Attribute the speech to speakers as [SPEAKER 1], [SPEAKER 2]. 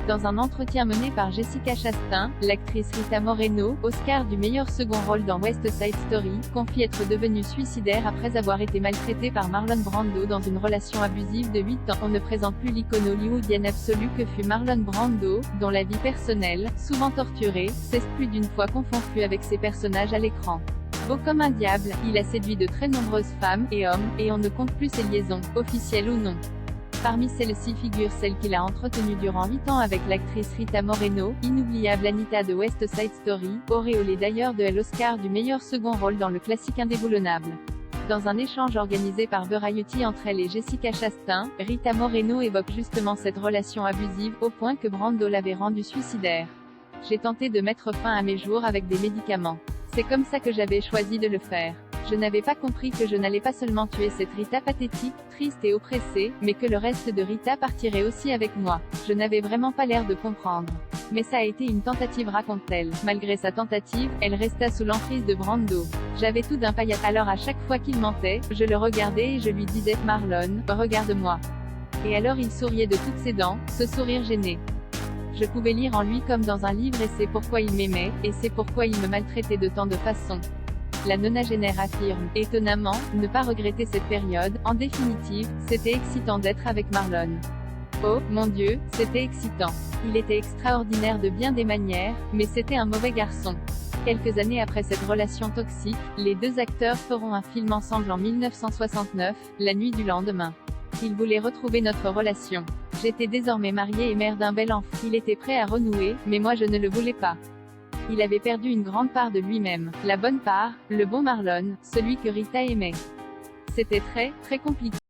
[SPEAKER 1] Dans un entretien mené par Jessica Chastain, l'actrice Rita Moreno, Oscar du meilleur second rôle dans West Side Story, confie être devenue suicidaire après avoir été maltraitée par Marlon Brando dans une relation abusive de 8 ans. On ne présente plus l'icône hollywoodienne absolue que fut Marlon Brando, dont la vie personnelle, souvent torturée, s'est plus d'une fois confondue avec ses personnages à l'écran. Beau comme un diable, il a séduit de très nombreuses femmes et hommes, et on ne compte plus ses liaisons, officielles ou non. Parmi celles-ci figure celle qu'il a entretenue durant 8 ans avec l'actrice Rita Moreno, inoubliable Anita de West Side Story, auréolée d'ailleurs de l'Oscar du meilleur second rôle dans le classique indéboulonnable. Dans un échange organisé par Variety entre elle et Jessica Chastain, Rita Moreno évoque justement cette relation abusive, au point que Brando l'avait rendue suicidaire. J'ai tenté de mettre fin à mes jours avec des médicaments. C'est comme ça que j'avais choisi de le faire. Je n'avais pas compris que je n'allais pas seulement tuer cette Rita pathétique, triste et oppressée, mais que le reste de Rita partirait aussi avec moi. Je n'avais vraiment pas l'air de comprendre. Mais ça a été une tentative, raconte-t-elle. Malgré sa tentative, elle resta sous l'emprise de Brando. J'avais tout d'un paillasse. Alors à chaque fois qu'il mentait, je le regardais et je lui disais « Marlon, regarde-moi ». Et alors il souriait de toutes ses dents, ce sourire gêné. Je pouvais lire en lui comme dans un livre et c'est pourquoi il m'aimait, et c'est pourquoi il me maltraitait de tant de façons. La nonagénaire affirme, étonnamment, ne pas regretter cette période. En définitive, c'était excitant d'être avec Marlon. Oh, mon Dieu, c'était excitant. Il était extraordinaire de bien des manières, mais c'était un mauvais garçon. Quelques années après cette relation toxique, les deux acteurs feront un film ensemble en 1969, La nuit du lendemain. Il voulait retrouver notre relation. J'étais désormais mariée et mère d'un bel enfant. Il était prêt à renouer, mais moi je ne le voulais pas. Il avait perdu une grande part de lui-même, la bonne part, le bon Marlon, celui que Rita aimait. C'était très, très compliqué.